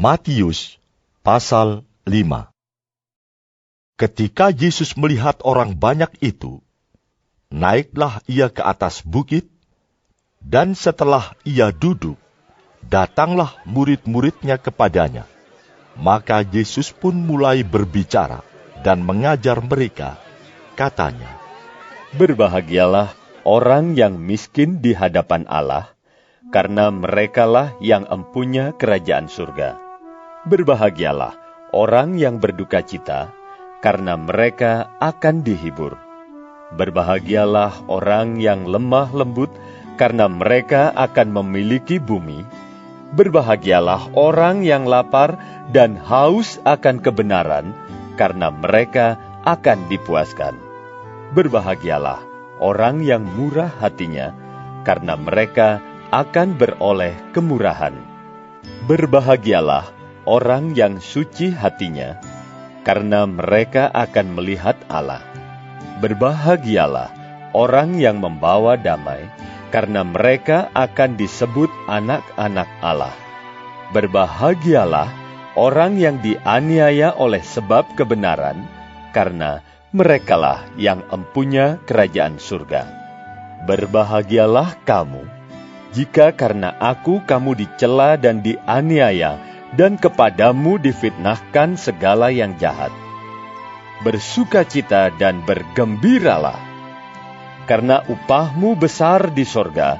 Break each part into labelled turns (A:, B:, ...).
A: Matius pasal 5. Ketika Yesus melihat orang banyak itu, naiklah ia ke atas bukit, dan setelah ia duduk, datanglah murid-muridnya kepadanya. Maka Yesus pun mulai berbicara dan mengajar mereka, katanya,
B: "Berbahagialah orang yang miskin di hadapan Allah, karena merekalah yang empunya kerajaan surga. Berbahagialah orang yang berduka cita, karena mereka akan dihibur. Berbahagialah orang yang lemah lembut, karena mereka akan memiliki bumi. Berbahagialah orang yang lapar dan haus akan kebenaran, karena mereka akan dipuaskan. Berbahagialah orang yang murah hatinya, karena mereka akan beroleh kemurahan. Berbahagialah orang yang suci hatinya, karena mereka akan melihat Allah. Berbahagialah orang yang membawa damai, karena mereka akan disebut anak-anak Allah. Berbahagialah orang yang dianiaya oleh sebab kebenaran, karena merekalah yang empunya kerajaan surga. Berbahagialah kamu, jika karena aku kamu dicela dan dianiaya, dan kepadamu difitnahkan segala yang jahat. Bersukacita dan bergembiralah, karena upahmu besar di sorga,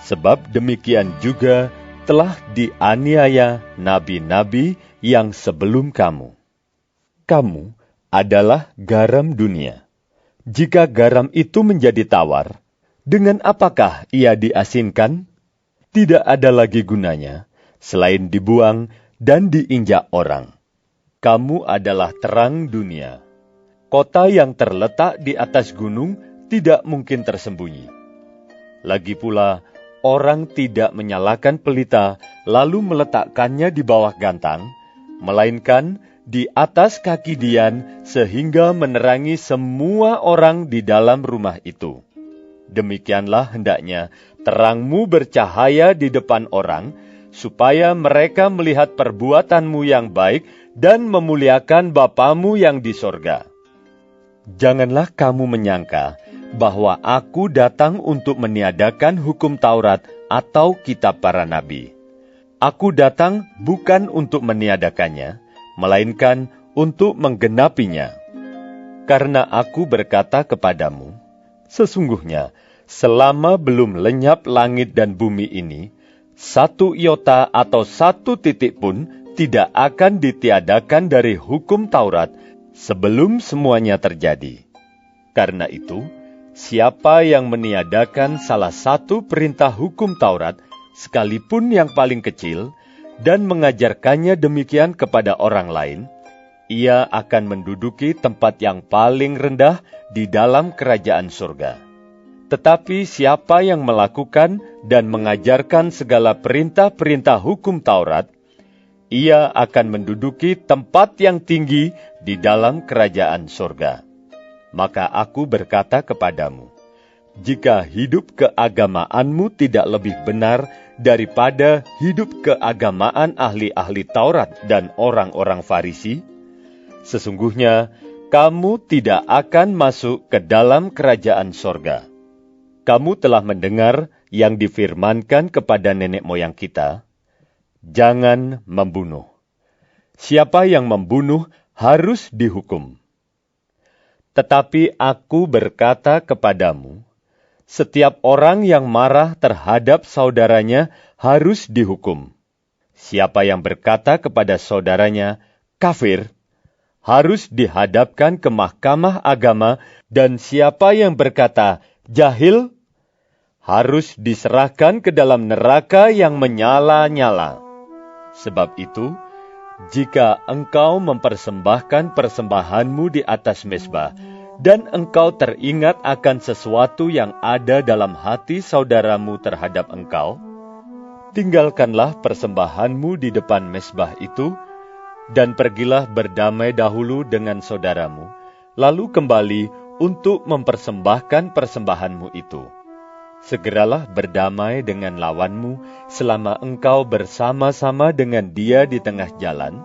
B: sebab demikian juga telah dianiaya nabi-nabi yang sebelum kamu. Kamu adalah garam dunia. Jika garam itu menjadi tawar, dengan apakah ia diasinkan? Tidak ada lagi gunanya, selain dibuang dan diinjak orang. Kamu adalah terang dunia. Kota yang terletak di atas gunung tidak mungkin tersembunyi. Lagi pula, orang tidak menyalakan pelita lalu meletakkannya di bawah gantang, melainkan di atas kaki dian sehingga menerangi semua orang di dalam rumah itu. Demikianlah hendaknya terangmu bercahaya di depan orang, supaya mereka melihat perbuatanmu yang baik dan memuliakan Bapamu yang di sorga. Janganlah kamu menyangka bahwa aku datang untuk meniadakan hukum Taurat atau kitab para nabi. Aku datang bukan untuk meniadakannya, melainkan untuk menggenapinya. Karena aku berkata kepadamu, sesungguhnya selama belum lenyap langit dan bumi ini, satu iota atau satu titik pun tidak akan ditiadakan dari hukum Taurat sebelum semuanya terjadi. Karena itu, siapa yang meniadakan salah satu perintah hukum Taurat, sekalipun yang paling kecil, dan mengajarkannya demikian kepada orang lain, ia akan menduduki tempat yang paling rendah di dalam kerajaan surga. Tetapi siapa yang melakukan dan mengajarkan segala perintah-perintah hukum Taurat, ia akan menduduki tempat yang tinggi di dalam kerajaan surga. Maka aku berkata kepadamu, jika hidup keagamaanmu tidak lebih benar daripada hidup keagamaan ahli-ahli Taurat dan orang-orang Farisi, sesungguhnya kamu tidak akan masuk ke dalam kerajaan surga. Kamu telah mendengar yang difirmankan kepada nenek moyang kita, jangan membunuh. Siapa yang membunuh harus dihukum. Tetapi aku berkata kepadamu, setiap orang yang marah terhadap saudaranya harus dihukum. Siapa yang berkata kepada saudaranya, kafir, harus dihadapkan ke mahkamah agama, dan siapa yang berkata, jahil, harus diserahkan ke dalam neraka yang menyala-nyala. Sebab itu, jika engkau mempersembahkan persembahanmu di atas mezbah, dan engkau teringat akan sesuatu yang ada dalam hati saudaramu terhadap engkau, tinggalkanlah persembahanmu di depan mezbah itu, dan pergilah berdamai dahulu dengan saudaramu, lalu kembali untuk mempersembahkan persembahanmu itu. Segeralah berdamai dengan lawanmu selama engkau bersama-sama dengan dia di tengah jalan,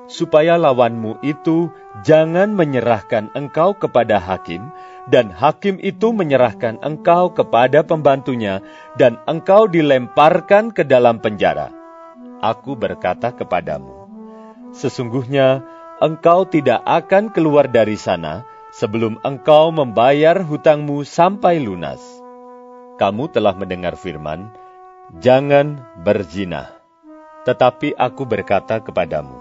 B: supaya lawanmu itu jangan menyerahkan engkau kepada hakim, dan hakim itu menyerahkan engkau kepada pembantunya, dan engkau dilemparkan ke dalam penjara. Aku berkata kepadamu, sesungguhnya engkau tidak akan keluar dari sana sebelum engkau membayar hutangmu sampai lunas. Kamu telah mendengar firman, jangan berzina. Tetapi aku berkata kepadamu,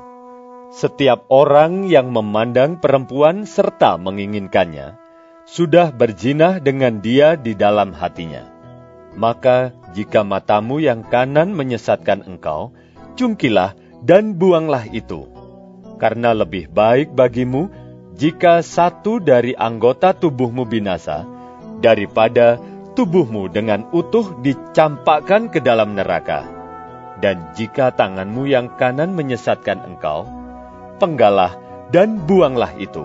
B: setiap orang yang memandang perempuan serta menginginkannya, sudah berzina dengan dia di dalam hatinya. Maka jika matamu yang kanan menyesatkan engkau, cungkilah dan buanglah itu. Karena lebih baik bagimu jika satu dari anggota tubuhmu binasa, daripada tubuhmu dengan utuh dicampakkan ke dalam neraka. Dan jika tanganmu yang kanan menyesatkan engkau, penggalah dan buanglah itu.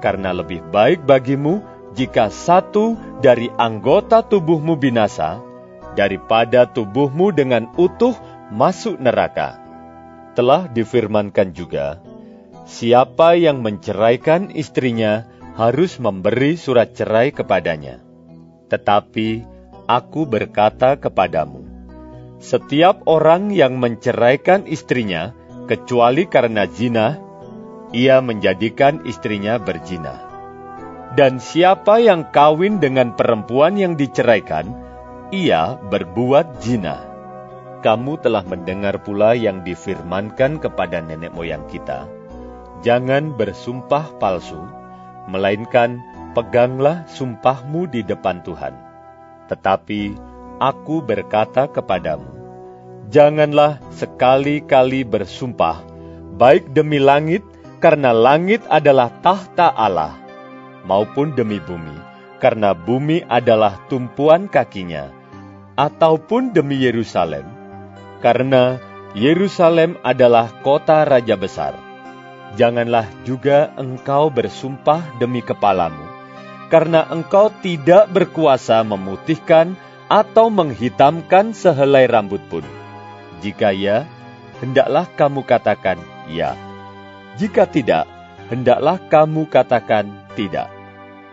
B: Karena lebih baik bagimu jika satu dari anggota tubuhmu binasa, daripada tubuhmu dengan utuh masuk neraka. Telah difirmankan juga, siapa yang menceraikan istrinya harus memberi surat cerai kepadanya. Tetapi aku berkata kepadamu, setiap orang yang menceraikan istrinya, kecuali karena zina, ia menjadikan istrinya berzina. Dan siapa yang kawin dengan perempuan yang diceraikan, ia berbuat zina. Kamu telah mendengar pula yang difirmankan kepada nenek moyang kita, jangan bersumpah palsu, melainkan peganglah sumpahmu di depan Tuhan. Tetapi aku berkata kepadamu, janganlah sekali-kali bersumpah, baik demi langit, karena langit adalah tahta Allah, maupun demi bumi, karena bumi adalah tumpuan kakinya, ataupun demi Yerusalem, karena Yerusalem adalah kota raja besar. Janganlah juga engkau bersumpah demi kepalamu, karena engkau tidak berkuasa memutihkan atau menghitamkan sehelai rambut pun. Jika ya, hendaklah kamu katakan ya. Jika tidak, hendaklah kamu katakan tidak.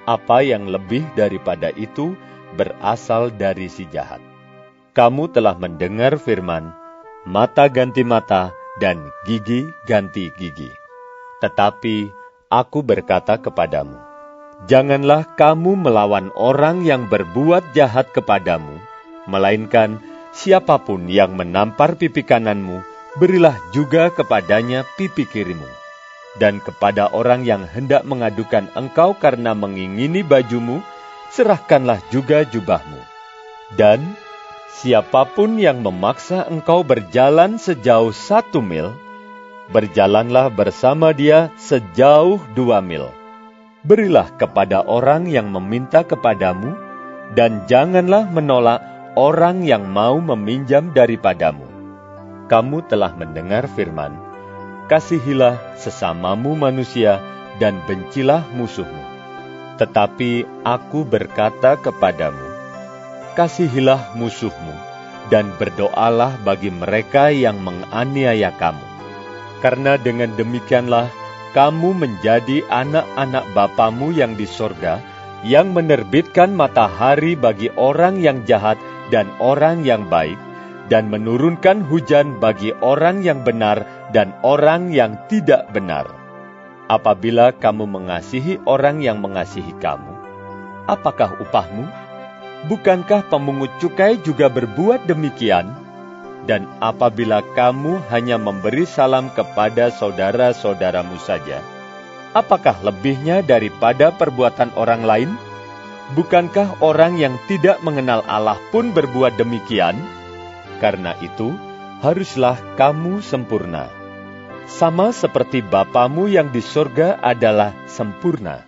B: Apa yang lebih daripada itu berasal dari si jahat. Kamu telah mendengar firman, mata ganti mata dan gigi ganti gigi. Tetapi aku berkata kepadamu, janganlah kamu melawan orang yang berbuat jahat kepadamu, melainkan siapapun yang menampar pipi kananmu, berilah juga kepadanya pipi kirimu. Dan kepada orang yang hendak mengadukan engkau karena mengingini bajumu, serahkanlah juga jubahmu. Dan siapapun yang memaksa engkau berjalan sejauh 1 mil, berjalanlah bersama dia sejauh 2 mil. Berilah kepada orang yang meminta kepadamu, dan janganlah menolak orang yang mau meminjam daripadamu. Kamu telah mendengar firman, kasihilah sesamamu manusia dan bencilah musuhmu. Tetapi aku berkata kepadamu, kasihilah musuhmu, dan berdoalah bagi mereka yang menganiaya kamu. Karena dengan demikianlah kamu menjadi anak-anak Bapamu yang di sorga, yang menerbitkan matahari bagi orang yang jahat dan orang yang baik, dan menurunkan hujan bagi orang yang benar dan orang yang tidak benar. Apabila kamu mengasihi orang yang mengasihi kamu, apakah upahmu? Bukankah pemungut cukai juga berbuat demikian? Dan apabila kamu hanya memberi salam kepada saudara-saudaramu saja, apakah lebihnya daripada perbuatan orang lain? Bukankah orang yang tidak mengenal Allah pun berbuat demikian? Karena itu, haruslah kamu sempurna, sama seperti Bapamu yang di sorga adalah sempurna.